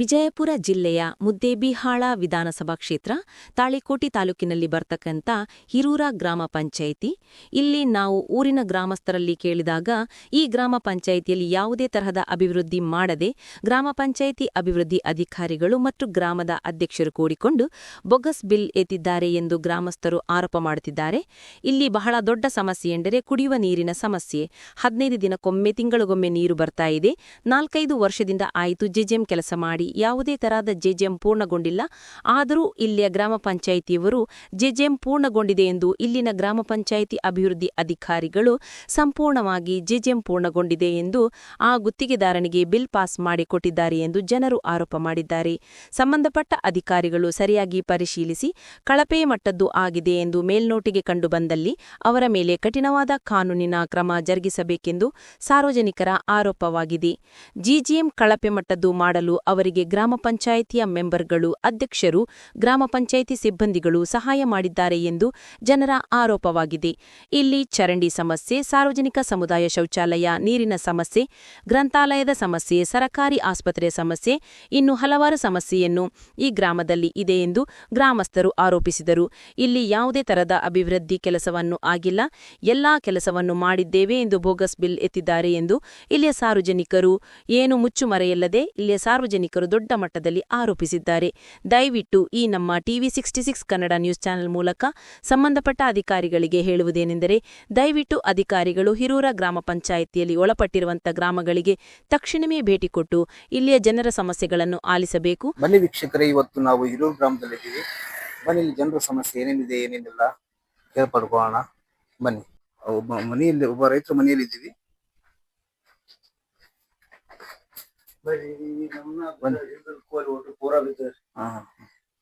ವಿಜಯಪುರ ಜಿಲ್ಲೆಯ ಮುದ್ದೇಬಿಹಾಳ ವಿಧಾನಸಭಾ ಕ್ಷೇತ್ರ ತಾಳಿಕೋಟಿ ತಾಲೂಕಿನಲ್ಲಿ ಬರ್ತಕ್ಕಂಥ ಹಿರೂರ ಗ್ರಾಮ ಪಂಚಾಯಿತಿ. ಇಲ್ಲಿ ನಾವು ಊರಿನ ಗ್ರಾಮಸ್ಥರಲ್ಲಿ ಕೇಳಿದಾಗ ಈ ಗ್ರಾಮ ಪಂಚಾಯಿತಿಯಲ್ಲಿ ಯಾವುದೇ ತರಹದ ಅಭಿವೃದ್ಧಿ ಮಾಡದೆ ಗ್ರಾಮ ಪಂಚಾಯಿತಿ ಅಭಿವೃದ್ಧಿ ಅಧಿಕಾರಿಗಳು ಮತ್ತು ಗ್ರಾಮದ ಅಧ್ಯಕ್ಷರು ಕೂಡಿಕೊಂಡು ಬೊಗಸ್ ಬಿಲ್ ಎತ್ತಿದ್ದಾರೆ ಎಂದು ಗ್ರಾಮಸ್ಥರು ಆರೋಪ ಮಾಡುತ್ತಿದ್ದಾರೆ. ಇಲ್ಲಿ ಬಹಳ ದೊಡ್ಡ ಸಮಸ್ಯೆ ಎಂದರೆ ಕುಡಿಯುವ ನೀರಿನ ಸಮಸ್ಯೆ. 15 ದಿನಕ್ಕೊಮ್ಮೆ ತಿಂಗಳಿಗೊಮ್ಮೆ ನೀರು ಬರ್ತಾ ಇದೆ. 4-5 ವರ್ಷದಿಂದ ಆಯಿತು ಜೆಜೆಂ ಕೆಲಸ ಮಾಡಿ ಯಾವುದೇ ತರಹದ ಜೆಜೆಂ ಪೂರ್ಣಗೊಂಡಿಲ್ಲ. ಆದರೂ ಇಲ್ಲಿಯ ಗ್ರಾಮ ಪಂಚಾಯಿತಿಯವರು ಜೆಜೆಂ ಪೂರ್ಣಗೊಂಡಿದೆ ಎಂದು ಇಲ್ಲಿನ ಗ್ರಾಮ ಪಂಚಾಯಿತಿ ಅಭಿವೃದ್ಧಿ ಅಧಿಕಾರಿಗಳು ಸಂಪೂರ್ಣವಾಗಿ ಜೆಜೆಂ ಪೂರ್ಣಗೊಂಡಿದೆ ಎಂದು ಆ ಗುತ್ತಿಗೆದಾರನಿಗೆ ಬಿಲ್ ಪಾಸ್ ಮಾಡಿಕೊಟ್ಟಿದ್ದಾರೆ ಎಂದು ಜನರು ಆರೋಪ ಮಾಡಿದ್ದಾರೆ. ಸಂಬಂಧಪಟ್ಟ ಅಧಿಕಾರಿಗಳು ಸರಿಯಾಗಿ ಪರಿಶೀಲಿಸಿ ಕಳಪೆ ಮಟ್ಟದ್ದು ಆಗಿದೆ ಎಂದು ಮೇಲ್ನೋಟಿಗೆ ಕಂಡುಬಂದಲ್ಲಿ ಅವರ ಮೇಲೆ ಕಠಿಣವಾದ ಕಾನೂನಿನ ಕ್ರಮ ಜರುಗಿಸಬೇಕೆಂದು ಸಾರ್ವಜನಿಕರ ಆರೋಪವಾಗಿದೆ. ಜಿಜಿಎಂ ಕಳಪೆ ಮಟ್ಟದ್ದು ಮಾಡಲು ಅವರಿಗೆ ಗ್ರಾಮ ಪಂಚಾಯಿತಿಯ ಮೆಂಬರ್ಗಳು, ಅಧ್ಯಕ್ಷರು, ಗ್ರಾಮ ಪಂಚಾಯಿತಿ ಸಿಬ್ಬಂದಿಗಳು ಸಹಾಯ ಮಾಡಿದ್ದಾರೆ ಎಂದು ಜನರ ಆರೋಪವಾಗಿದೆ. ಇಲ್ಲಿ ಚರಂಡಿ ಸಮಸ್ಯೆ, ಸಾರ್ವಜನಿಕ ಸಮುದಾಯ ಶೌಚಾಲಯ, ನೀರಿನ ಸಮಸ್ಯೆ, ಗ್ರಂಥಾಲಯದ ಸಮಸ್ಯೆ, ಸರಕಾರಿ ಆಸ್ಪತ್ರೆ ಸಮಸ್ಯೆ, ಇನ್ನು ಹಲವಾರು ಸಮಸ್ಯೆಯನ್ನು ಈ ಗ್ರಾಮದಲ್ಲಿ ಇದೆ ಎಂದು ಗ್ರಾಮಸ್ಥರು ಆರೋಪಿಸಿದರು. ಇಲ್ಲಿ ಯಾವುದೇ ತರದ ಅಭಿವೃದ್ಧಿ ಕೆಲಸವನ್ನು ಆಗಿಲ್ಲ, ಎಲ್ಲಾ ಕೆಲಸವನ್ನು ಮಾಡಿದ್ದೇವೆ ಎಂದು ಬೋಗಸ್ ಬಿಲ್ ಎತ್ತಿದ್ದಾರೆ ಎಂದು ಇಲ್ಲಿಯ ಸಾರ್ವಜನಿಕರು ಏನು ಮುಚ್ಚುಮರೆಯಿಲ್ಲದೆ ಇಲ್ಲಿಯ ಸಾರ್ವಜನಿಕರು ದೊಡ್ಡ ಮಟ್ಟದಲ್ಲಿ ಆರೋಪಿಸಿದ್ದಾರೆ. ದಯವಿಟ್ಟು ಈ ನಮ್ಮ ಟಿವಿ 66 ಕನ್ನಡ ನ್ಯೂಸ್ ಚಾನೆಲ್ ಮೂಲಕ ಸಂಬಂಧಪಟ್ಟ ಅಧಿಕಾರಿಗಳಿಗೆ ಹೇಳುವುದೇನೆಂದರೆ, ದಯವಿಟ್ಟು ಅಧಿಕಾರಿಗಳು ಹಿರೂರ ಗ್ರಾಮ ಪಂಚಾಯಿತಿಯಲ್ಲಿ ಒಳಪಟ್ಟಿರುವಂತಹ ಗ್ರಾಮಗಳಿಗೆ ತಕ್ಷಣವೇ ಭೇಟಿ ಕೊಟ್ಟು ಇಲ್ಲಿಯ ಜನರ ಸಮಸ್ಯೆಗಳನ್ನು ಆಲಿಸಬೇಕು. ಬನ್ನಿ ವೀಕ್ಷಕರೇ, ಇವತ್ತು ನಾವು ಹಿರೂರು ಗ್ರಾಮದಲ್ಲಿದ್ದೀವಿ. ಬನ್ನಿ, ಇಲ್ಲಿ ಜನರ ಸಮಸ್ಯೆ ಏನೇನಿದೆ ಏನೇನಿಲ್ಲ ಕೇಳ್ಪಡ್ಕೊಳ್ಳೋಣ. ಬನ್ನಿ, ಒಬ್ಬ ರೈತರ ಮನೆಯಲ್ಲಿ ಇದ್ದೀವಿ.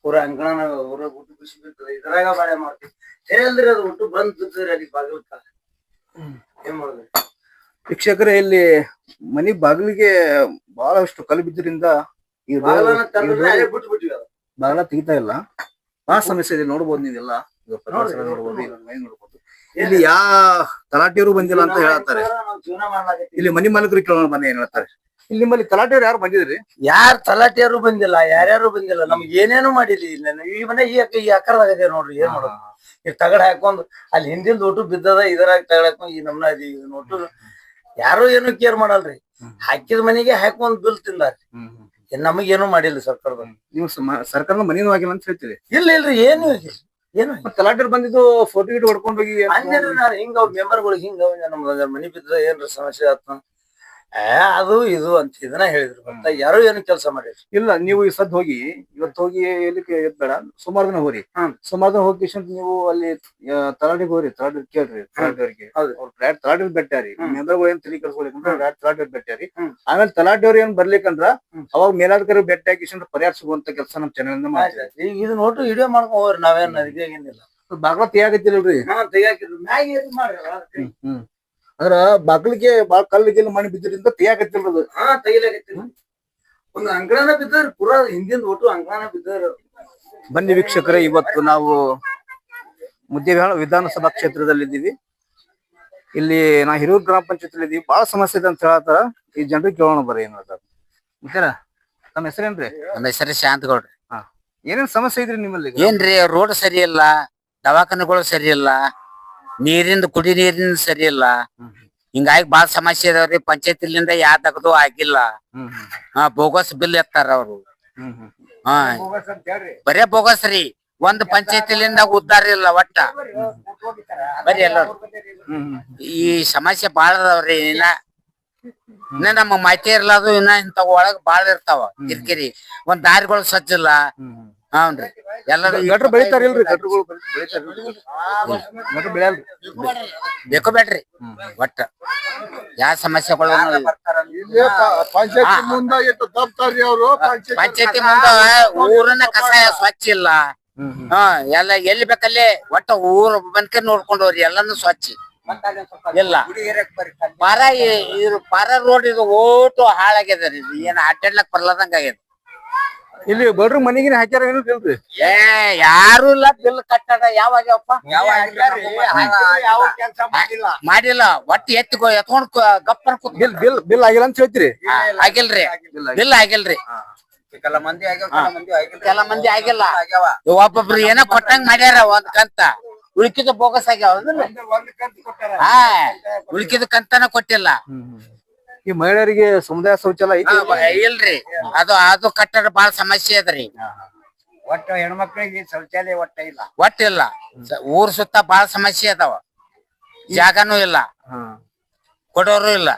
ಪೂರಾ ಅಂಗಣ ಊಟ ಖುಷಿ ಬಿರ್ತದೆ. ಇದ್ರಾಗ ಬಾಳೆ ಮಾಡ್ತೀವಿ. ಹೇಳಲ್ರಿ ಅದು ಊಟ ಬಂದ್ ಬಿರ್ತದ್ರಿ ಅಲ್ಲಿ ಬಾಗಿಲ್ಕ. ಏನ್ ಮಾಡುದ್ರಿ ವೀಕ್ಷಕರೇ, ಇಲ್ಲಿ ಮನಿ ಬಾಗಿಲಿಗೆ ಬಹಳಷ್ಟು ಕಲ್ಲು ಬಿದ್ದರಿಂದ ಈ ಬಿಟ್ಟು ಬಿಟ್ಟಿವಿ. ಅದು ಬಾಗಿಲ ತೆಗಿತಾ ಇಲ್ಲ. ಬಹಳ ಸಮಸ್ಯೆ ಇದೆ. ನೋಡ್ಬೋದು ನೀವೆಲ್ಲ ನೋಡ್ಬೋದು, ನೋಡ್ಬೋದು. ಇಲ್ಲಿ ಯಾ ತಲಾಟಿಯವರು ಬಂದಿಲ್ಲ ಅಂತ ಹೇಳ್ತಾರೆ. ಜೀವನ ಮಾಡ್ಲಾಗೈತಿ. ಇಲ್ಲಿ ಮನಿ ಮಾಲಕರು ಕೇಳೋಣ ಬನ್ನಿ ಏನ್ ಹೇಳ್ತಾರೆ. ಇಲ್ಲಿ ನಿಮ್ಮಲ್ಲಿ ತಲಾಟಿಯವ್ರು ಯಾರು ಬಂದಿದ್ರಿ? ಯಾರ್ ತಲಾಟಿಯಾರು ಬಂದಿಲ್ಲ, ಯಾರ್ಯಾರು ಬಂದಿಲ್ಲ. ನಮ್ಗೆ ಏನೇನು ಮಾಡಿಲ್ಲ. ಈ ಮನೆ ಈ ಅಕ್ಕರದಾಗದೆ ನೋಡ್ರಿ. ಏನ್ ಮಾಡೋದು? ಈ ತಗಡ್ ಹಾಕೊಂಡ್ ಅಲ್ಲಿ ಹಿಂದಿನ ಊಟ ಬಿದ್ದದ, ಇದರಾಗ ತಗಡ್ ಹಾಕೊಂಡ್ ಈ ನಮ್ನ ನೋಟು ಯಾರು ಏನು ಕೇರ್ ಮಾಡಲ್ರಿ. ಹಾಕಿದ ಮನೆಗೆ ಹಾಕೊಂಡ್ ಬಿಲ್ ತಿಂದಾರಿ. ನಮಗೇನು ಮಾಡಿಲ್ಲ ಸರ್ಕಾರದ. ನೀವು ಸರ್ಕಾರದ ಮನೇನು ಆಗಿಲ್ಲ ಅಂತ ಹೇಳ್ತೀರಿ? ಇಲ್ಲ ಇಲ್ರಿ, ಏನು ಆಗಿಲ್ಲ. ಏನು ತಲಾಟಿಯವ್ರು ಬಂದಿದ್ದು ಫೋಟೋ ಗಿಟ್ ಹೊಡ್ಕೊಂಡ್ ಹೋಗಿ ಹಿಂಗ ಮೆಂಬರ್ಗಳು ಹಿಂಗ ನಮ್ದ ಮನಿ ಬಿದ್ದ ಏನ್ರ ಸಮಸ್ಯೆ ಆತ ಅದು ಇದು ಅಂತ ಇದನ್ನ ಹೇಳಿದ್ರು. ಅಂತ ಯಾರು ಏನು ಕೆಲಸ ಮಾಡಿದ್ರು ಇಲ್ಲ. ನೀವು ಈ ಸದ್ ಹೋಗಿ ಇವತ್ತು ಹೋಗಿ ಎಲ್ಲಿಗೆ ಬೇಡ, ಸುಮಾರು ದಿನ ಹೋರಿ. ಸುಮಾರು ದಿನ ಹೋಗಿ ನೀವು ಅಲ್ಲಿ ತಲಾಟಿಗೆ ಹೋರಿ, ತಲಾಟಿ ಕೇಳ್ರಿ. ತಲಾಟಿಯವ್ರಿಗೆ ತಲಾಟಿ ಬೆಟ್ಟಾರಿ ಮೆಂಬರ್ಗಳು ಏನ್ ತಿಳಿ ಕಳ್ಸ್ಕೊಳಿಕ್ ತಲಾಟಿ ಬೆಟ್ಟಾರಿ. ಆಮೇಲೆ ತಲಾಟಿಯವ್ರು ಏನ್ ಬರ್ಲಿಕ್ಕಂದ್ರ ಅವಾಗ ಮೇಲಾಧಿಕಾರಿ ಬೆಟ್ಟ ಹಾಕಿ ಪರಿಹಾರ ಸಿಗುವಂತ ಕೆಲಸ ನಮ್ ಚಾನೆಲ್ ಮಾಡ್ತೀವಿ. ಈಗ ಇದು ನೋಟು ವಿಡಿಯೋ ಮಾಡ್ಕೊಂಡ್ ಹೋಗ್ರಿ. ನಾವೇನ್ ಏನಿಲ್ಲ. ಬಾಗ್ಲ ತೆಗಿಯಾಕತ್ತಿಲ್ರಿ? ತೆಗಿಯಾಕಿದ್ರು ಮ್ಯಾಗ ಮಾಡ್ರಿ. ಅಂದ್ರ ಬಾಗ್ಲಿಗೆ ಬಾಳ ಕಲ್ಲಿಗೆಲ್ಲ ಮಣ್ಣು ಬಿದ್ದರಿಂದ ತೆಗಿಯಾಕತ್ತಿಲ್ರಿ. ತೆಗಿಲಾಕತ್ತಿಲ್ಲ. ಒಂದು ಅಂಗಣ ಬಿದ್ದಾರ, ಪೂರಾ ಹಿಂದಿನ ಒಟ್ಟು ಅಂಗಣ ಬಿದ್ದಾರ. ಬನ್ನಿ ವೀಕ್ಷಕರೇ, ಇವತ್ತು ನಾವು ಮುದ್ದೇಬಿಹಾಳ ವಿಧಾನಸಭಾ ಕ್ಷೇತ್ರದಲ್ಲಿದ್ದೀವಿ. ಇಲ್ಲಿ ನಾ ಹಿರೂರು ಗ್ರಾಮ ಪಂಚಾಯತ್ ಇದೀವಿ. ಬಹಳ ಸಮಸ್ಯೆ ಇದೆ ಅಂತ ಹೇಳ್ತಾರ. ಈ ಜನರಿಗೆ ಕೇಳೋಣ ಬರ್ರಿ ಏನ್ ಹೇಳ್ತಾರ. ಮುಖ್ಯರ ತಮ್ಮ ಹೆಸರೇನ್ರಿ? ನಮ್ಮ ಹೆಸರು ಶಾಂತಗೌಡ್ರಿ. ಏನೇನ್ ಸಮಸ್ಯೆ ಇದ್ರಿ ನಿಮ್ಮಲ್ಲಿ? ಏನ್ರಿ, ರೋಡ್ ಸರಿ ಇಲ್ಲ, ದವಾಖಾನೆಗಳು ಸರಿ ಇಲ್ಲ, ನೀರಿಂದ ಕುಡಿ ನೀರಿನ ಸರಿ ಇಲ್ಲ. ಹಿಂಗಾಗಿ ಬಾಳ ಸಮಸ್ಯೆ ಇದಾವ್ರಿ. ಪಂಚಾಯತಿಲಿಂದ ಯಾ ತಗದು ಆಗಿಲ್ಲ. ಬೋಗಸ್ ಬಿಲ್ ಎತ್ತಾರ ಅವ್ರು. ಬರೇ ಬೋಗಸ್ ರೀ. ಒಂದ್ ಪಂಚಾಯತಿಲಿಂದ ಉದ್ದಾರ ಇಲ್ಲ ಒಟ್ಟ. ಬರೀ ಎಲ್ಲಾರು ಈ ಸಮಸ್ಯೆ ಬಾಳ ಅದಾವ್ರಿ. ಇನ್ನ ನಮ್ಮ ಮಾಹಿತಿ ಇರ್ಲಾದು ಇನ್ನ ಇಂತ ಒಳಗ್ ಬಾಳ ಇರ್ತಾವ ಕಿರಿಕಿರಿ. ಒಂದ್ ದಾರಿಗಳು ಸ್ವಚ್ಛ ಇಲ್ಲ. ಹ್ಞೂನ್ರಿ. ಎಲ್ಲರೂ ಗಟ್ರ ಬೆಳಿತಾರಿಲ್ರಿ? ಗಟ್ರಗಳು ಬೆಳೆಯಲ್ರಿ? ಬೇಕೋ ಬೇಡ್ರಿ. ಒಟ್ಟ ಯಾವ ಸಮಸ್ಯೆಗಳು ಪಂಚಾಯತಿ ಮುಂದ ಊರನ್ನ ಕಸ ಸ್ವಚ್ಛ ಇಲ್ಲ. ಎಲ್ಲ ಎಲ್ಲಿ ಬೇಕಲ್ಲಿ ಒಟ್ಟ ಊರ್ ಬಂದ್ಕೆ ನೋಡ್ಕೊಂಡವ್ರಿ. ಎಲ್ಲಾನು ಸ್ವಚ್ಛ ಇಲ್ಲ. ಪಾರ ರೋಡ್ ಇದು ಓಟು ಹಾಳಾಗ್ಯದ್ರಿ. ಏನ್ ಅಡ್ಡಾಡ್ಲಕ್ ಬರ್ಲಾದಂಗ ಆಗ್ಯದ. ಇಲ್ಲಿ ಬಡ್ರ ಮನಿಗಿನ ಹಾಕ್ಯಾರ ಏನು ಇಲ್ರಿ? ಯಾರು ಇಲ್ಲ. ಬಿಲ್ ಕಟ್ಟಡ ಯಾವಾಗ್ಯಾವಪ್ಪ? ಮಾಡಿಲ್ಲ. ಒಟ್ಟು ಎತ್ಕೊಂಡ್ ಗಪ್ಪನ್ ಬಿಲ್ ಆಗಿಲ್ಲ ಅಂತ ಹೇಳ್ತೀರಿ? ಆಗಿಲ್ರಿ. ಬಿಲ್ ಆಗಿಲ್ರಿ. ಕೆಲ ಮಂದಿ ಆಗ್ಯಾವ ಕೆಲ ಮಂದಿ ಆಗಿಲ್ಲ ಕೆಲ ಮಂದಿ ಆಗಿಲ್ಲ ಆಗ್ಯಾವ ಒಬ್ಬೊಬ್ರು ಏನೋ ಕೊಟ್ಟಂಗ್ ಮಾಡ್ಯಾರ ಒಂದ್ ಕಂತ ಉಳ್ಕಿದ ಬೋಗಸ್ ಆಗ್ಯಾವ ಒಂದ್ ಕಂತು ಕೊಟ್ಟಾರ ಹಾ ಉಳ್ಕಿದ ಕಂತನ ಕೊಟ್ಟಿಲ್ಲ ಈ ಮಹಿಳೆಯರಿಗೆ ಸಮುದಾಯ ಶೌಚಾಲಯ ಐತಿ ಇಲ್ರಿ ಅದು ಕಟ್ಟಡ ಬಾಳ ಸಮಸ್ಯೆ ಅದ್ರಿ ಒಟ್ಟ ಹೆಣ್ಮಕ್ಳಿಗೆ ಶೌಚಾಲಯ ಇಲ್ಲ ಒಟ್ಟಿಲ್ಲ ಊರ್ ಸುತ್ತ ಬಾಳ ಸಮಸ್ಯೆ ಅದಾವ ಜಾಗನೂ ಇಲ್ಲ ಕೊಡೋರು ಇಲ್ಲ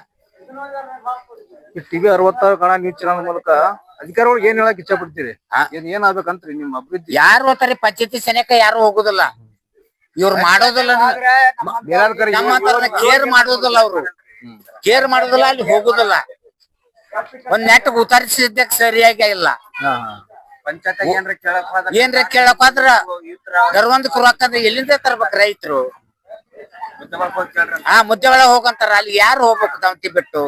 ಈ ಟಿವಿ 66 ಕನ್ನಡ ನ್ಯೂಸ್ ಚಾನಲ್ ಮೂಲಕ ಅಧಿಕಾರಿಗಳಿಗೆ ಏನ್ ಹೇಳಕ್ ಇಚ್ಛೆ ಪಡ್ತೀರಿ ಏನಾಗ್ಬೇಕಂತ್ರಿ ನಿಮ್ ಅಭಿವೃದ್ಧಿ ಯಾರು ಹೋಗ್ತಾರಿ ಪಂಚಾಯತಿ ಸನೇಕ ಯಾರು ಹೋಗುದಿಲ್ಲ ಇವ್ರು ಮಾಡೋದಿಲ್ಲ ಕೇರ್ ಮಾಡುದಿಲ್ಲ ಅವ್ರು ಕೇರ್ ಮಾಡುದಿಲ್ಲ ಅಲ್ಲಿ ಹೋಗುದಿಲ್ಲ ಒಂದ್ ನೆಟ್ ಉತ್ತರಿಸಿದ್ದಕ್ಕೆ ಸರಿಯಾಗಿ ಇಲ್ಲ ಪಂಚಾಯತ್ ಏನ್ರ ಕೇಳಕ್ ಹೋದ್ರ ಗರ್ವಂದಕ್ ರೊಕ್ಕದ ಎಲ್ಲಿಂದ ತರ್ಬೇಕ್ ರೈತರು ಮುದ್ದೆ ಒಳಗ ಹೋಗಂತಾರ ಅಲ್ಲಿ ಯಾರು ಹೋಗ್ಬೇಕು ದವಂತಿ ಬಿಟ್ಟು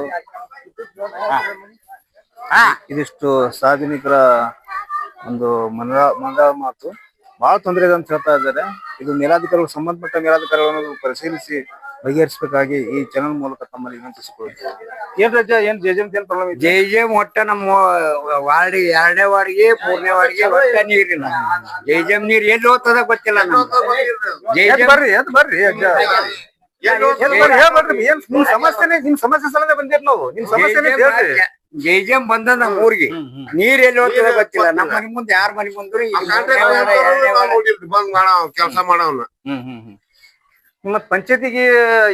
ಇದಿಷ್ಟು ಸಾರ್ವಜನಿಕರ ಒಂದು ಮನದ ಮಾತು ಬಹಳ ತೊಂದರೆ ಇದೆ ಅಂತ ಹೇಳ್ತಾ ಇದ್ದಾರೆ. ಇದು ಮೇಲಾಧಿಕಾರಿಗಳು ಸಂಬಂಧಪಟ್ಟ ಮೇಲಾಧಿಕಾರಿಗಳನ್ನು ಪರಿಶೀಲಿಸಿ ಬಗೆಹರಿಸಬೇಕಾಗಿ ಈ ಚಾನಲ್ ಮೂಲಕ ತಮ್ಮಲ್ಲಿ ವಿನಂತಿಸಿಕೊಳ್ಳುತ್ತೇವೆ. ಏನ್ ರಜಾ ಏನ್ ಏನ್ ಪ್ರಾಬ್ಲಮ್ ಇದೆ? ಜೆಜೆಮ್ ಒಟ್ಟ ನಮ್ಮ ವಾರ್ಡ್ 2ನೇ ವಾರ್ಡ್ಗೆ 3ನೇ ವಾರ್ಡ್ಗೆ ಒಟ್ಟ ನೀರಿಲ್ಲ. ಜೆಜೆಮ್ ನೀರ್ ಎಲ್ಲಿ ಹೋಗ್ತದ ಗೊತ್ತಿಲ್ಲ ನಮ್ಗೆ. ಬರ್ರಿ ನಿಮ್ ಸಮಸ್ಯೆ ಸಲಹೆ ಬಂದಿರ್ ನಾವು ನಿಮ್ ಸಮಸ್ಯೆ ಜೆಜೆಮ್ ಬಂದ ನಮ್ಮ ಊರಿಗೆ ನೀರ್ ಎಲ್ಲಿ ಹೋಗ್ತದ ಗೊತ್ತಿಲ್ಲ. ನಮ್ಮ ಮನೆ ಮುಂದೆ 6 ಮನೆ ಬಂದ್ರು ಕೆಲಸ ಮಾಡವನ್ನ ಮತ್ ಪಂಚಾಯತಿಗೆ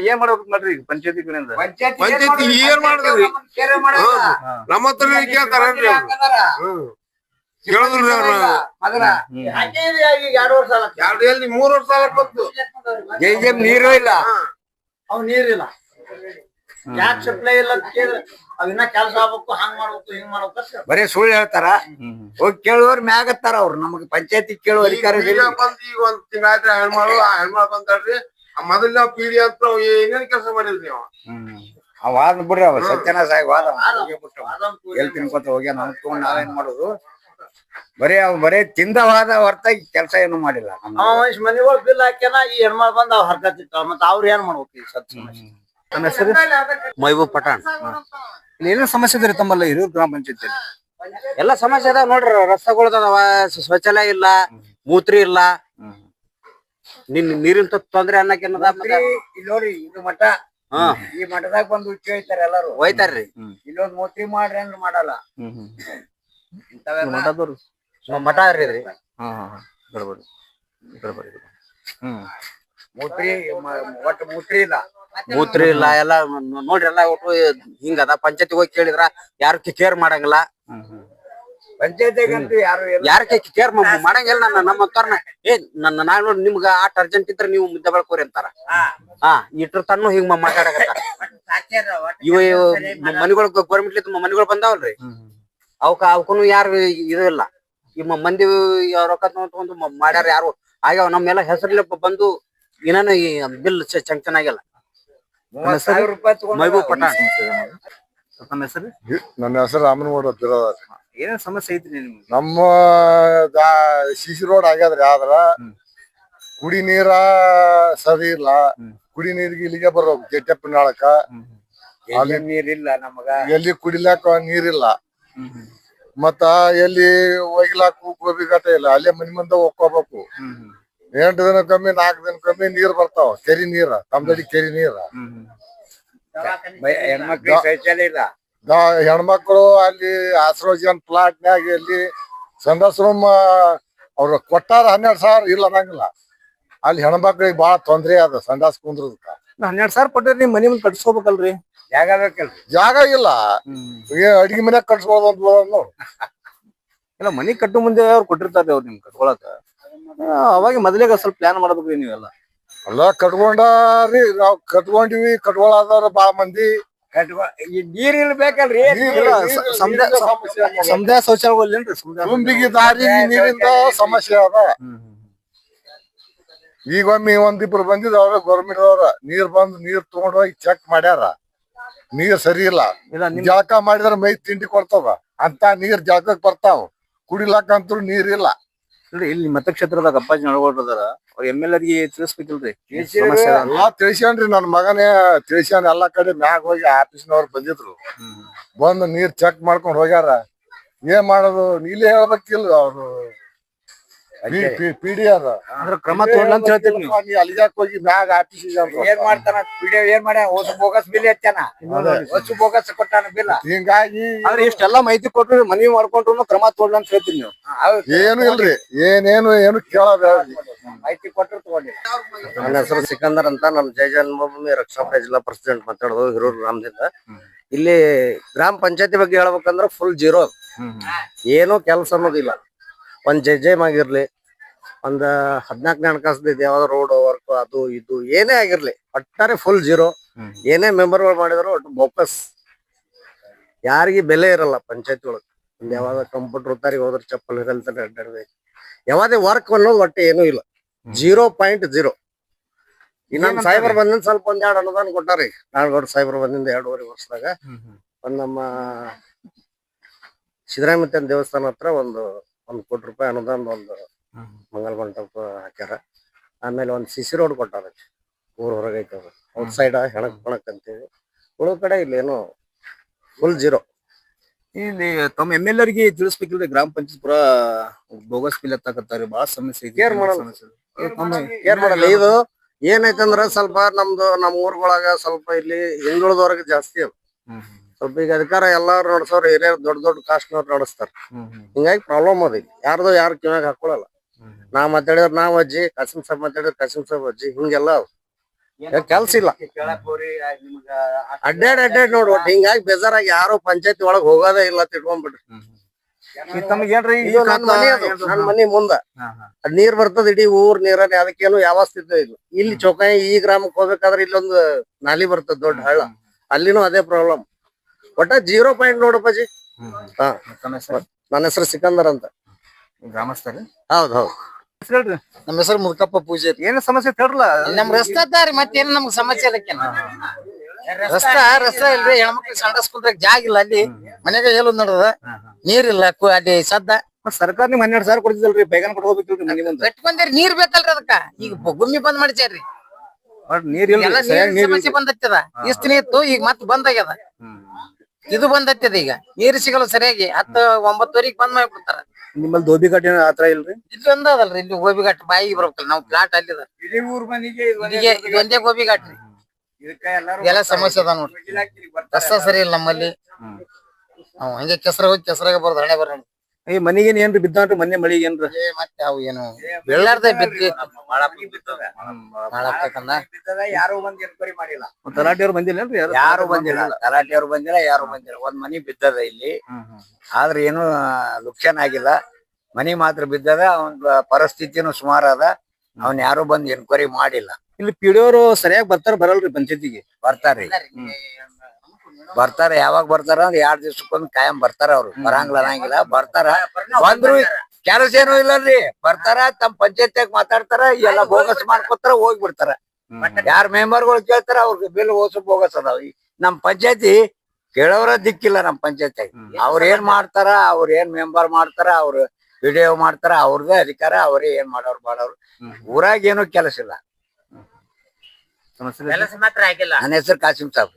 ಏನ್ ಮಾಡ್ಬೇಕು ಮಾಡ್ರಿ ಈಗ ಪಂಚಾಯತಿ ಕಡೆಯಿಂದ ಪಂಚಾಯತಿ ಏನ್ ಮಾಡಿದ್ರಿ ನಮ್ಮ ಹತ್ರ ಕೇಳ್ತಾರೇನ್ರಿ ಕೇಳಿದ್ರಿ ಅವ್ರು ಎಲ್ಲಿ 3 ವರ್ಷ ಸಾಲ ಕೊಟ್ಟು ಜೆಜೆಮ್ ನೀರು ಇಲ್ಲ ಅವ್ ನೀರಿಲ್ಲ ಯಾಕೆ ಸಪ್ಲೈ ಇಲ್ಲ ಅಂತ ಕೇಳಿದ್ರೆ ಅವಿನ್ನ ಕೆಲಸ ಆಗ್ಬೇಕು ಹಂಗ್ ಮಾಡ್ಬೇಕು ಹಿಂಗ್ ಮಾಡ್ಬೇಕು ಬರೀ ಸುಳ್ಳು ಹೇಳ್ತಾರ. ಹೋಗಿ ಕೇಳುವವ್ರ ಮ್ಯಾಗತ್ತಾರ ಅವ್ರು ನಮಗ್ ಪಂಚಾಯತಿ ಕೇಳುವ ಅಧಿಕಾರ ಬಂದ್ ಈಗ 1 ತಿಂಗಳ ಆಯ್ತು ಹೆಣ್ಮಾಳು ಬಂದಾಡ್ರಿ ಮೊದಲ ಪೀಡಿ ಅಂತ ಏನೇನ್ ಕೆಲಸ ಮಾಡಿದ್ರಿ ಅವಾದ ಬಿಡ್ರಿ ಅವ ಸತ್ಯನಾಶ ವಾದ ಎಲ್ ತಿನ್ಕೊತ ಹೋಗ್ಯ ನಾವ್ ತಗೊಂಡ್ ನಾವೇನ್ ಮಾಡುದು ಬರೇ ತಿಂದವಾದ ಹೊರತಾಗಿ ಕೆಲಸ ಏನು ಮಾಡಿಲ್ಲ. ಮನೆಗಳು ಬಿಲ್ ಹಾಕ್ಯಾನ ಈ ಹೆಣ್ಮಳ್ ಬಂದ್ ಅವ್ ಹರ್ಕತ್ತಿರ್ತಾವ ಮತ್ತ ಅವ್ರ ಏನ್ ಮಾಡ್ಬೇಕು ಈಗ ಸತ್ ಸಮಸ್ಯೆ. ನನ್ನ ಹೆಸರು ಮೈಬೂಬ್ ಪಠಾಣ್. ಇಲ್ಲಿ ಏನೇನ್ ಸಮಸ್ಯೆ ಇದ್ರಿ ತಮ್ಮಲ್ಲ ಹಿರಿಯೂರು ಗ್ರಾಮ ಪಂಚಾಯತಿಯಲ್ಲಿ? ಎಲ್ಲಾ ಸಮಸ್ಯೆ ಅದಾವ ನೋಡ್ರಿ. ರಸ್ತೆಗಳದಾವ, ಶೌಚಾಲಯ ಇಲ್ಲ, ಮೂತ್ರಿ ಇಲ್ಲ, ನೀರಿನ ತೊಂದ್ರೆ ಅನ್ನಕೇನದ ನೋಡ್ರಿ. ಇದು ಮಠ ಈ ಮಠದಾಗ ಬಂದು ಹುಚ್ಚಿ ಹೋಯ್ತಾರ ಎಲ್ಲಾರು ಹೋಯ್ತಾರ್ರಿ. ಇಲ್ಲೊಂದ್ ಮೂತ್ರಿ ಮಾಡ್ರಿ ಅಂದ್ರೆ ಮಾಡಲ್ಲ. ಮಠ ರೀ ಮೂತ್ರಿ ಒಟ್ಟು ಮೂತ್ರಿ ಇಲ್ಲ ಎಲ್ಲ ನೋಡ್ರಿ. ಎಲ್ಲಾ ಒಟ್ಟು ಹಿಂಗದ. ಪಂಚಾಯತಿ ಹೋಗಿ ಕೇಳಿದ್ರ ಯಾರು ಕೇರ್ ಮಾಡಂಗಿಲ್ಲ. ಪಂಚಾಯತಿಗಂತೂ ಯಾರು ಕೇರ್ ಮಾಡಂಗಿಲ್ಲ. ನಮ್ಮ ಹತ್ತಾರನ ನಾನ್ ನೋಡಿ ನಿಮ್ಗ ಆಟ ಅರ್ಜೆಂಟ್ ಇದ್ರ ನೀವು ಮುದ್ದೆ ಬೆಳ್ಕೋರಿ ಅಂತಾರ. ಇಟ್ರ ತನ್ನು ಹಿಂಗ್ ಮಾತಾಡಕತ್ತಾರ. ಇವ ಮನಿಗಳು ಗೌರ್ಮೆಂಟ್ ಮನಿಗಳು ಬಂದಾವಲ್ರಿ ಅವಕ್ಕೂ ಯಾರು ಇದು ಇಲ್ಲ. ಈ ಮಂದಿ ರೊಕ್ಕ ತಗೊಂಡು ಮಾಡ್ಯಾರ ಯಾರು ಆಗ್ಯಾವ. ನಮ್ಮೆಲ್ಲ ಹೆಸರಲ್ಲಿ ಬಂದು ಏನೇನು ಈ ಬಿಲ್ ಸ್ಯಾಂಕ್ಷನ್ ಆಗಿಲ್ಲ. ಮೈಬೂಬ್ ಪಠಾಣ್. ತಮ್ಮ ಹೆಸರು? ನನ್ನ ಹೆಸರು ರಾಮನಗೌಡ. ಏನೇನ್ ಸಮಸ್ಯೆ ಐತ್ರಿ ನಿಮ್ಗೆ? ನಮ್ಮ ಸಿಸಿ ರೋಡ್ ಆಗ್ಯಾದ್ರಿ. ಆದ್ರ ಕುಡಿ ನೀರ ಸರಿ ಇಲ್ಲ. ಕುಡಿ ನೀರಿಗೆ ಇಲ್ಲಿಗೆ ಬರ್ಬೇಕು ಜೆಟ್ಟಪ್ಪ ನಾಳಕ. ಅಲ್ಲಿ ನೀರಿಲ್ಲ ನಮಗ. ಎಲ್ಲಿ ಕುಡಿಲಾಕ ನೀರಿಲ್ಲ. ಮತ್ತ ಎಲ್ಲಿ ಒಯ್ಲಾಕ ಗೋಬಿಗಟ್ಟ ಇಲ್ಲ. ಅಲ್ಲೇ ಮನಿ ಮುಂದ ಹೋಗ್ಕೋಬೇಕು. 8 ದಿನಕ್ಕೊಮ್ಮೆ 4 ದಿನಕ್ಕೊಮ್ಮೆ ನೀರ್ ಬರ್ತಾವ. ಕೆರಿ ನೀರ ತಮ್ದಡಿ ಕೆರಿ ನೀರ. ಹೆಣ್ಮಕ್ಳಿಗೆ ಶೌಚಾಲಯ ಇಲ್ಲ. ಹೆಣ್ಮಕ್ಳು ಅಲ್ಲಿ ಆಶ್ರೋಜನ್ ಪ್ಲಾಟ್ ನ್ಯಾಗ ಎಲ್ಲಿ ಸಂಡಸ್ ರೂಮ್ ಅವ್ರ ಕೊಟ್ಟಾರ 12,000 ಇಲ್ಲ ಅನ್ನಂಗಿಲ್ಲ. ಅಲ್ಲಿ ಹೆಣ್ಮಕ್ಳಿಗೆ ಬಾಳ ತೊಂದ್ರೆ ಅದ ಸಂಡಾಸ್ ಕುಂದ್ರದಕ್ಕ. 12,000 ಕೊಟ್ಟಿರಿ ನಿಮ್ ಮನಿ ಮುಂದ್ ಕಟ್ಸ್ಕೋಬೇಕಲ್ರಿ? ಜಾಗ ಬೇಕಲ್ರಿ? ಜಾಗ ಇಲ್ಲ. ಅಡಿಗೆ ಮನ್ಯಾಗ ಕಟ್ಸ್ಬೋದು ಅಂತ ನೋಡ್. ಇಲ್ಲ ಮನಿ ಕಟ್ಟು ಮುಂದೆ ಅವ್ರು ಕೊಟ್ಟಿರ್ತಾರ್ರಿ ಅವ್ರು ನಿಮ್ ಕಟ್ಕೊಳಕ. ಅವಾಗ ಮೊದಲಿಗೆ ಸ್ವಲ್ಪ ಪ್ಲಾನ್ ಮಾಡ್ಬೇಕ್ರಿ ನೀವೆಲ್ಲ. ಎಲ್ಲ ಕಟ್ಕೊಂಡಾರಿ ನಾವ್ ಕಟ್ಕೊಂಡಿವಿ. ಕಟ್ಕೊಳಾದವ್ರ ಬಾಳ ಮಂದಿ. ನೀರಿಲ್ಲ ಬೇಕಲ್ರಿ? ಸಮುದಾಯ ಶೌಚಾಲಯಗಳೇನ್ರಿ? ತುಂಬಿಗೆ ದಾರಿ ನೀರಿಂದ ಸಮಸ್ಯೆ ಅದ. ಈಗ ಒಮ್ಮೆ 1-2 ಬಂದಿದ್ ಅವ್ರ ಗೌರ್ಮೆಂಟ್ ಅವ್ರ ನೀರ್ ಬಂದ್ ನೀರ್ ತಗೊಂಡ್ ಹೋಗಿ ಚೆಕ್ ಮಾಡ್ಯಾರ. ನೀರ್ ಸರಿ ಇಲ್ಲ. ಜಳಕ ಮಾಡಿದ್ರ ಮೈ ತಿಂಡಿ ಕೊಡ್ತದ ಅಂತ ನೀರ್ ಜಳಕಕ್ ಬರ್ತಾವ. ಕುಡಿಲಾಕಂತೂ ನೀರ್ ಇಲ್ಲ. ಇಲ್ಲಿ ಮತಕ್ಷೇತ್ರದಾಗ ಅಪ್ಪಾಜಿ ನಡ್ಕೊಳ್ದಾರ ಅವ್ರ MLA ತಿಳಿಸ್ಬೇಕಿಲ್ರಿ? ಎಲ್ಲಾ ತಿಳಿಸ್ಯಾನ್ರಿ. ನನ್ ಮಗನೇ ತಿಳಿಸ್ಯಾನ. ಎಲ್ಲಾ ಕಡೆ ಮ್ಯಾಗ ಹೋಗಿ ಆಫೀಸ್ನವ್ರು ಬಂದಿದ್ರು. ಬಂದ್ ನೀರ್ ಚೆಕ್ ಮಾಡ್ಕೊಂಡ್ ಹೋಗ್ಯಾರ. ಏನ್ ಮಾಡೋದು ನೀಲೇ ಹೇಳ್ಬೇಕಿಲ್ಲ ಅವ್ರು ಪಿಡಿ ಅದ ಅಂದ್ರೆ ಕ್ರಮ ತಗೊಳ್ಳ ಅಂತ ಹೇಳ್ತೀರಿ ನೀವು. ಅಲ್ಲಿ ಯಾಕೆ ಹೋಗಿ ಮ್ಯಾಗ ಆಫೀಸ್ ಏನ್ ಮಾಡ್ತಾನ ವಿಡಿಯೋ ಏನ್ ಮಾಡ್ಯ ಹೊಸ ಬೋಗಸ್ ಬಿಲ್ ಎತ್ತಾನ ಹೊಸ ಬೋಗಸ್ ಕೊಟ್ಟಾನ ಬಿಲ್ ಹಿಂಗಾಗಿ ಆದ್ರೆ ಇಷ್ಟೆಲ್ಲಾ ಮಾಹಿತಿ ಕೊಟ್ರು ಮನವಿ ಮಾಡ್ಕೊಂಡ್ರು ಕ್ರಮ ತಗೊಳ್ಳ ಅಂತ ಹೇಳ್ತೀರಿ ನೀವು. ಏನು ಇಲ್ರಿ ಏನು ಕೇಳೋದ ಮಾಹಿತಿ ಕೊಟ್ಟರು ತಗೊಂಡಿಲ್ಲ. ನನ್ನ ಹೆಸರು ಸಿಕಂದರ್ ಅಂತ, ನಮ್ಮ ಜಯ ಜನ್ಮಭೂಮಿ ರಕ್ಷಣಾ ಜಿಲ್ಲಾ ಪ್ರೆಸಿಡೆಂಟ್ ಮಾತಾಡೋದು ಹಿರೂರು ಗ್ರಾಮದಿಂದ. ಇಲ್ಲಿ ಗ್ರಾಮ ಪಂಚಾಯತಿ ಬಗ್ಗೆ ಹೇಳ್ಬೇಕಂದ್ರ ಫುಲ್ ಜೀರೋ, ಏನೂ ಕೆಲಸ ಅನ್ನೋದಿಲ್ಲ. ಒಂದ್ ಜೆಜೆಮ್ ಆಗಿರ್ಲಿ, ಒಂದ್ 14ನೇ ಹಣಕಾಸು ಯಾವ್ದು ರೋಡ್ ವರ್ಕ್ ಅದು ಇದು ಏನೇ ಆಗಿರ್ಲಿ ಒಟ್ಟಾರೆ ಫುಲ್ ಜೀರೋ. ಏನೇ ಮೆಂಬರ್ಗಳು ಮಾಡಿದ್ರು ಒಟ್ಟು ಬೋಕಸ್, ಯಾರಿಗಿ ಬೆಲೆ ಇರಲ್ಲ ಪಂಚಾಯತಿ ಒಳಗ್. ಯಾವಾಗ ಕಂಪ್ಯೂಟರ್ ಉತ್ತಾರಿಗೆ ಹೋದ್ರ ಚಪ್ಪಲ್ ಇರಲ್ತಾನೆ ಅಡ್ಡಾಡ್ಬೇಕು. ಯಾವ್ದೇ ವರ್ಕ್ ಅನ್ನೋದು ಒಟ್ಟು ಏನೂ ಇಲ್ಲ, 0.0. ಇನ್ನೊಂದ್ ಸೈಬರ್ ಬಂದಿಂದ ಸ್ವಲ್ಪ ಒಂದ್ 2 ಅನುದಾನ ಕೊಟ್ಟಾರಿ. ನಾಳ್ಗೌಡ ಸೈಬರ್ ಬಂದಿಂದ 2.5 ವರ್ಷದಾಗ ಒಂದ್ ನಮ್ಮ ಸಿದ್ದರಾಮಯ್ಯ ದೇವಸ್ಥಾನ ಹತ್ರ ಒಂದು 1 ಕೋಟಿ ರೂಪಾಯಿ ಅನುದಾನ ಒಂದು ಮಂಗಲ ಮಂಟಪ ಹಾಕ್ಯಾರ. ಆಮೇಲೆ ಒಂದ್ ಸಿಸಿ ರೋಡ್ ಕೊಟ್ಟಾರ, ಊರ್ ಹೊರಗೆ ಐತೆ, ಔಟ್ ಸೈಡ್ ಹೆಣಕ್ ಅಂತೇಳಿ. ಉಳಿದ ಕಡೆ ಇಲ್ಲೇನು ಫುಲ್ ಜೀರೋ. ಇಲ್ಲಿ ತಮ್ಮ MLA ಗೆ ತಿಳಿಸ್ಬೇಕಿಲ್ರಿ, ಗ್ರಾಮ ಪಂಚಾಯತ್ ಪುರ ಬೋಗಸ್ ಬಿಲ್ ಎತ್ತಾಕತ್ತಾರೆ, ಬಾಳ ಸಮಸ್ಯೆ ಐತಿ. ಕೇರ್ ಮಾಡಲ್ಲ. ಇದು ಏನೈತಂದ್ರ ಸ್ವಲ್ಪ ನಮ್ಮ ಊರ್ಗೊಳಗ ಸ್ವಲ್ಪ ಇಲ್ಲಿ ಹಿಂದುಳಿದವ್ರಿಗೆ ಜಾಸ್ತಿ ಅದ. ಸ್ವಲ್ಪ ಈಗ ಅಧಿಕಾರ ಎಲ್ಲಾರು ನಡ್ಸೋರು ಹಿರಿಯ ದೊಡ್ಡ ಕಾಸ್ಟ್ನವ್ರು ನಡೆಸ್ತಾರ. ಹಿಂಗಾಗಿ ಪ್ರಾಬ್ಲಮ್ ಅದ. ಯಾರ್ದು ಯಾರು ಕಿವ್ಯಾಗ ಹಾಕೊಳಲ್ಲ. ನಾವ್ ಮಾತಾಡಿದ್ರ ನಾವ್ ಅಜ್ಜಿ, ಕಾಸಿಂ ಸಾಬ್ ಮಾತಾಡಿದ್ರ ಕಾಸಿಂ ಸಾಬ್ ಅಜ್ಜಿ, ಹಿಂಗೆಲ್ಲ ಕೆಲ್ಸ ಇಲ್ಲ. ಅಡ್ಡಾಡ್ ನೋಡ್ ಒಟ್ಟು ಹಿಂಗಾಗಿ ಬೇಜಾರಾಗಿ ಯಾರು ಪಂಚಾಯತಿ ಒಳಗ್ ಹೋಗೋದೇ ಇಲ್ಲ ತಿಳ್ಕೊಂಡ್ಬಿಡ್ರಿ. ತಮಗೇನ್ರಿ ಇದು ನನ್ ಮನಿ ಮುಂದ ಅದ್ ನೀರ್ ಬರ್ತದ, ಇಡೀ ಊರ್ ನೀರನ್ನ ಅದಕ್ಕೇನು ಯಾವ ಸ್ಥಿತಿ ಇಲ್ಲ. ಇಲ್ಲಿ ಚೌಕಾಯಿ ಈ ಗ್ರಾಮಕ್ಕೆ ಹೋಗ್ಬೇಕಾದ್ರೆ ಇಲ್ಲೊಂದು ನಾಲಿ ಬರ್ತದ ದೊಡ್ಡ ಹಳ್ಳ, ಅಲ್ಲಿನೂ ಅದೇ ಪ್ರಾಬ್ಲಮ್. ಒಟ್ಟ 0 ನೋಡಪ್ಪಾಜಿ. ಹಾ, ನನ್ನ ಹೆಸರು ಸಿಕಂದರ್ ಅಂತ, ಗ್ರಾಮಸ್ಥರು. ಹೌದ್. ಹೇಳ್ರಿ, ನಮ್ಮ ಹೆಸರು ಮುದುಕಪ್ಪ ಪೂಜೆ. ಏನ್ ಸಮಸ್ಯೆ ಹೇಳ್ರಲ್ಲ. ನಮ್ ರಸ್ತೆ ಅದಾರಿ, ಮತ್ತೇನ್ ನಮ್ಗ್ ಸಮಸ್ಯೆ ಅದಕ್ಕೇನ. ರಸ್ತೆ ಇಲ್ರಿ, ಹೆಣ್ಮಕ್ಳಿಗೆ ಸಂಡಸ್ಕೊಂಡ್ರಾಗ ಜಾಗ ಇಲ್ಲ. ಅಲ್ಲಿ ಮನೆಗೆ ಹೇಳು ನಡದ, ನೀರಿಲ್ಲ, ಅಲ್ಲಿ ಸದ್ದ ಸರ್ಕಾರ ನಿಮ್ 12,000 ಕೊಡ್ತಿದಲ್ರಿ, ಬೇಗನೆ ಕೊಟ್ಕೋಬೇಕಿಲ್ರಿ ಮನಿ ಮುಂದೆ. ಕಟ್ಕೊಂಡ್ರಿ, ನೀರ್ ಬೇಕಲ್ರಿ ಅದಕ್ಕ. ಈಗ ಗುಮ್ಮಿ ಬಂದ್ ಮಾಡ್ಸ್ಯಾರ್ರಿ, ನೀರ್ ಎಲ್ಲ ನೀರಿನ ಸಮಸ್ಯೆ ಬಂದತ್ತದ. ಇಷ್ಟ ಇತ್ತು, ಈಗ ಮತ್ ಬಂದ್ ಆಗ್ಯದ. ಇದು ಬಂದತ್ತದ, ಈಗ ನೀರು ಸಿಗಲ್ಲ ಸರಿಯಾಗಿ. 10-9ವರೆಗೆ ಬಂದ್ ಮಾಡ್ಬಿಡ್ತಾರ. ನಿಮ್ಮಲ್ಲಿ ದೋಬಿ ಘಾಟ್ ಏನ್ ಆತರ ಇಲ್ರಿ? ಇಲ್ಲಿ ಒಂದದಲ್ರಿ, ಇಲ್ಲಿ ಗೋಬಿಘಾಟ್ ಬಾಯಿಗೆ ಬರ್ಬೇಕಲ್ಲ, ನಾವ್ ಪ್ಲಾಟ್ ಅಲ್ಲಿದ. ಇಡೀ ಊರ್ ಮಂದಿಗೆ ಇದು ಒಂದೇ ಗೋಬಿಘಾಟ್ ರೀ. ಎಲ್ಲ ಸಮಸ್ಯೆ ಅದ ನೋಡ್ರಿ. ರಸ್ತೆ ಸರಿ ಇಲ್ಲ ನಮ್ಮಲ್ಲಿ. ಹಂಗೆ ಕೆಸರ ಹೋಗಿ ಕೆಸರಾಗ ಬರೋದು, ಹಣೆ ಬರೋಣ. ಈ ಮನಿಗೇನ್ ಏನ್ರಿ ಬಿದ್ದಾನ್ರಿ ಮೊನ್ನೆ ಮಳಿಗೆ ಏನ್ರಿ? ಮತ್ತೆ ಅವು ಏನು ಬೆಳ್ಳಾರ್ದೆ ಬಿದ್ದಿ ಯಾರು ಬಂದ್ ಎನ್ಕ್ವೈರಿ ಮಾಡಿಲ್ಲ. ತಲಾಟಿಯವ್ರು ಬಂದಿಲ್ಲೇನ್ರಿ? ಯಾರು ಬಂದಿಲ್ಲ, ತಲಾಟಿಯವ್ರು ಬಂದಿಲ್ಲ, ಯಾರು ಬಂದಿಲ್ಲ. ಒಂದ್ ಮನಿ ಬಿದ್ದದ ಇಲ್ಲಿ, ಆದ್ರೆ ಏನು ಲುಕ್ಷನ್ ಆಗಿಲ್ಲ. ಮನಿ ಮಾತ್ರ ಬಿದ್ದದ. ಅವನ್ ಪರಿಸ್ಥಿತಿನೂ ಸುಮಾರು ಅದ. ಅವನ್ ಯಾರು ಬಂದ್ ಎನ್ಕ್ವೈರಿ ಮಾಡಿಲ್ಲ. ಇಲ್ಲಿ ಪಿಡಿಯವರು ಸರಿಯಾಗಿ ಬರಲ್ರಿ ಪಂಚಾಯತಿಗೆ? ಬರ್ತಾರೆ. ಯಾವಾಗ ಬರ್ತಾರ ಅಂದ್ರೆ 2 ದಿವ್ಸಕ್ಕೊಂದ್ ಕಾಯಂ ಬರ್ತಾರ. ಅವ್ರು ಬರಂಗಿಲ್ಲ ಅನ್ನಂಗಿಲ್ಲ, ಬರ್ತಾರ. ಬಂದ್ರು ಕೆಲಸ ಏನು ಇಲ್ಲಲ್ರಿ, ಬರ್ತಾರ, ತಮ್ಮ ಪಂಚಾಯತ್ಯಾಗ ಮಾತಾಡ್ತಾರ, ಎಲ್ಲ ಬೋಗಸ್ ಮಾಡ್ಕೊತಾರ, ಹೋಗ್ಬಿಡ್ತಾರ. ಯಾರ್ ಮೆಂಬರ್ಗಳು ಕೇಳ್ತಾರ, ಅವ್ರಿಗೆ ಬಿಲ್ ಓಸು ಬೋಗಸ್ ಅದಾವ. ನಮ್ ಪಂಚಾಯತಿ ಕೇಳೋರ ದಿಕ್ಕಿಲ್ಲ. ನಮ್ ಪಂಚಾಯತ್ಯಾಗ ಅವ್ರ ಏನ್ ಮಾಡ್ತಾರ, ಅವ್ರ ಏನ್ ಮೆಂಬರ್ ಮಾಡ್ತಾರ, ಅವ್ರು ವಿಡಿಯೋ ಮಾಡ್ತಾರ, ಅವ್ರದೇ ಅಧಿಕಾರ, ಅವ್ರೇ ಏನ್ ಮಾಡೋರು ಮಾಡೋರು. ಊರಾಗ ಏನು ಕೆಲಸ ಇಲ್ಲ. ಕೆಲಸ ಮಾತ್ರ ಆಗಿಲ್ಲ. ನನ್ನ ಹೆಸರು ಕಾಸಿಂ ಸಾಬ್.